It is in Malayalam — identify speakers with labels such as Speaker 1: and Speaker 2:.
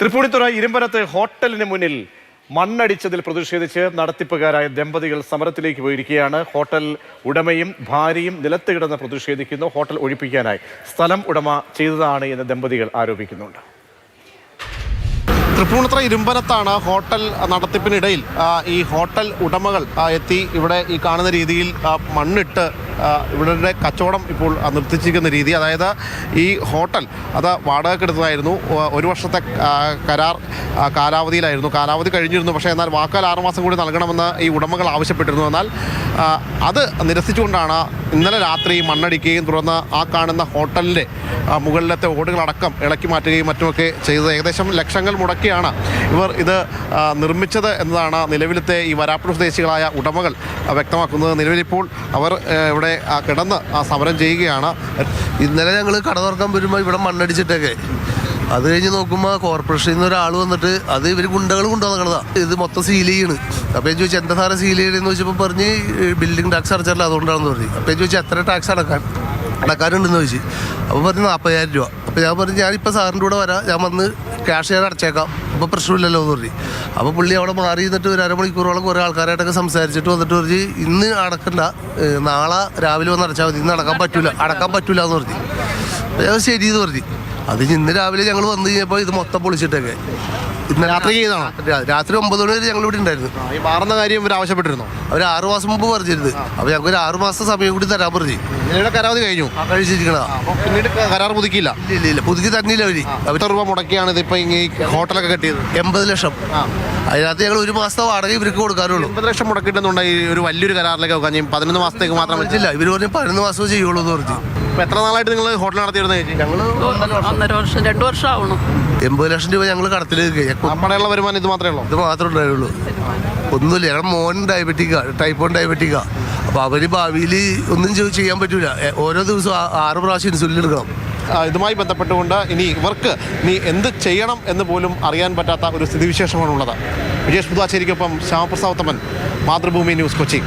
Speaker 1: തൃപ്പൂണിത്തുറ ഇരുമ്പനത്ത് ഹോട്ടലിന് മുന്നിൽ മണ്ണടിച്ചതിൽ പ്രതിഷേധിച്ച് നടത്തിപ്പുകാരായ ദമ്പതികൾ സമരത്തിലേക്ക് പോയിരിക്കുകയാണ്. ഹോട്ടൽ ഉടമയും ഭാര്യയും നിലത്ത് കിടന്ന് പ്രതിഷേധിക്കുന്നു. ഹോട്ടൽ ഒഴിപ്പിക്കാനായി സ്ഥലം ഉടമ ചെയ്തതാണ് എന്ന് ദമ്പതികൾ ആരോപിക്കുന്നുണ്ട്.
Speaker 2: തൃപ്പൂണിത്തുറ ഇരുമ്പനത്താണ് ഹോട്ടൽ നടത്തിപ്പിനിടയിൽ ഈ ഹോട്ടൽ ഉടമകൾ എത്തി ഇവിടെ ഈ കാണുന്ന രീതിയിൽ മണ്ണിട്ട് ഇവരുടെ കച്ചവടം ഇപ്പോൾ നിർത്തിച്ചിരിക്കുന്ന രീതി. അതായത് ഈ ഹോട്ടൽ അത് വാടകയ്ക്കെടുത്തതായിരുന്നു. 1 വർഷത്തെ കരാർ കാലാവധിയിലായിരുന്നു. കാലാവധി കഴിഞ്ഞിരുന്നു. പക്ഷേ എന്നാൽ വാക്കാൽ 6 മാസം കൂടി നൽകണമെന്ന് ഈ ഉടമകൾ ആവശ്യപ്പെട്ടിരുന്നു. എന്നാൽ അത് നിരസിച്ചുകൊണ്ടാണ് ഇന്നലെ രാത്രി മണ്ണടിക്കുകയും തുടർന്ന് ആ കാണുന്ന ഹോട്ടലിൻ്റെ മുകളിലത്തെ ഓടുകളടക്കം ഇളക്കി മാറ്റുകയും മറ്റുമൊക്കെ ചെയ്തത്. ഏകദേശം ലക്ഷങ്ങൾ മുടക്കിയാണ് ഇവർ ഇത് നിർമ്മിച്ചത് എന്നതാണ് നിലവിലത്തെ ഈ വരാപ്പുഴ സ്വദേശികളായ ഉടമകൾ വ്യക്തമാക്കുന്നത്. നിലവിലിപ്പോൾ അവർ ഇവിടെ കിടന്ന് സമരം ചെയ്യുകയാണ്.
Speaker 3: ഇന്നലെ ഞങ്ങൾ കട തുറക്കാൻ വരുമ്പോൾ ഇവിടെ മണ്ണടിച്ചിട്ടൊക്കെ അത് കഴിഞ്ഞ് നോക്കുമ്പോൾ കോർപ്പറേഷനിൽ നിന്ന് ഒരാൾ വന്നിട്ട് അത് ഇവർ ഗുണ്ടകൾ കൊണ്ടുവന്നതാണ് ഇത് മൊത്തം സീൽ ചെയ്യണ്. അപ്പോൾ ഞാൻ ചോദിച്ചു എന്താ സാറേ സീൽ ചെയ്യണമെന്ന് ചോദിച്ചപ്പോൾ പറഞ്ഞ് ബിൽഡിംഗ് ടാക്സ് അടച്ചാറില്ല അതുകൊണ്ടാണെന്ന് പറഞ്ഞു. അപ്പോൾ ഞാൻ ചോദിച്ചു എത്ര ടാക്സ് അടക്കാനുണ്ടെന്ന് ചോദിച്ചു. അപ്പോൾ പറഞ്ഞു 40,000 രൂപ. അപ്പോൾ ഞാൻ പറഞ്ഞു ഞാനിപ്പോൾ സാറിൻ്റെ കൂടെ വരാം, ഞാൻ വന്ന് ക്യാഷ് ഞാൻ അടച്ചേക്കാം, അപ്പോൾ പ്രശ്നമില്ലല്ലോ എന്ന് പറഞ്ഞു. അപ്പോൾ പുള്ളി അവിടെ മാറി നിന്നിട്ട് ഒരു അരമണിക്കൂറോളം കുറേ ആൾക്കാരായിട്ടൊക്കെ സംസാരിച്ചിട്ട് വന്നിട്ട് പറഞ്ഞ് ഇന്ന് അടക്കണ്ട, നാളെ രാവിലെ വന്ന് അടച്ചാൽ മതി, ഇന്ന് അടക്കാൻ പറ്റൂല എന്ന് പറഞ്ഞു. ഞാൻ ശരി എന്ന് പറഞ്ഞു. അത് ഇന്ന് രാവിലെ ഞങ്ങൾ വന്നു കഴിഞ്ഞപ്പോൾ ഇത് മൊത്തം പൊളിച്ചിട്ടൊക്കെ ഇന്ന് രാത്രി ചെയ്തതാണ്. രാത്രി 9 മണി വരെ ഞങ്ങൾ ഇവിടെ ഉണ്ടായിരുന്നു.
Speaker 2: ഈ മാറുന്ന കാര്യം ഇവർ ആവശ്യപ്പെട്ടിരുന്നു.
Speaker 3: അവർ 6 മാസം മുമ്പ് പറഞ്ഞിരുന്നത്. അപ്പോൾ ഞങ്ങൾക്ക് ഒരു 6 മാസത്തെ സമയം കൂടി തരാൻ പറഞ്ഞു.
Speaker 2: നിങ്ങളുടെ കരാവധി കഴിഞ്ഞു
Speaker 3: കഴിച്ചിരിക്കണ.
Speaker 2: പിന്നീട് കരാർ പുതുക്കിയില്ല.
Speaker 3: ഇല്ല പുതുക്കി തന്നില്ല അവർ.
Speaker 2: എത്ര രൂപ മുടക്കിയാണ് ഇതിപ്പോൾ ഈ ഹോട്ടലൊക്കെ കെട്ടിയത്?
Speaker 3: 80 ലക്ഷം. അതിനകത്ത് ഞങ്ങൾ 1 മാസത്തെ വാടക ഇവർക്ക് കൊടുക്കാനുള്ളൂ.
Speaker 2: 80 ലക്ഷം മുടക്കിയിട്ടുണ്ടെങ്കിൽ ഈ ഒരു വലിയൊരു കരാറിലേക്ക് വെക്കാൻ 11 മാസത്തേക്ക് മാത്രം
Speaker 3: പറ്റില്ല. ഇവർ പറഞ്ഞ് 11 മാസമേ ചെയ്യുള്ളൂ എന്ന് പറഞ്ഞു.
Speaker 2: അപ്പോൾ എത്ര നാളായിട്ട് നിങ്ങൾ ഹോട്ടൽ നടത്തിയിരുന്നത്?
Speaker 3: ഞങ്ങൾ
Speaker 4: 1.5 വർഷം 2 വർഷം ആവണം.
Speaker 3: 80 ലക്ഷം രൂപ ഞങ്ങൾ കടത്തിലേക്ക്.
Speaker 2: നമ്മുടെയുള്ള വരുമാനം ഇത് മാത്രമേ ഉള്ളൂ?
Speaker 3: ഇത് മാത്രമേ ഉണ്ടായുള്ളൂ, ഒന്നുമില്ല. ഞങ്ങളുടെ മോൻ ടൈപ്പ് 1 ഡയബറ്റിക്കാ. അപ്പോൾ അവർ ഭാവിയിൽ ഒന്നും ചെയ്യാൻ പറ്റൂല. ഓരോ ദിവസവും 6 പ്രാവശ്യം ഇൻസുലിൻ എടുക്കണം.
Speaker 2: ഇതുമായി ബന്ധപ്പെട്ടുകൊണ്ട് ഇവർക്ക് എന്ത് ചെയ്യണം എന്ന് പോലും അറിയാൻ പറ്റാത്ത ഒരു സ്ഥിതിവിശേഷമാണുള്ളത്. വിജേഷ് പുതുവാച്ചേരിക്കൊപ്പം ശ്യാമപ്രസാദ് ഉത്തമൻ, മാതൃഭൂമി ന്യൂസ്, കൊച്ചി.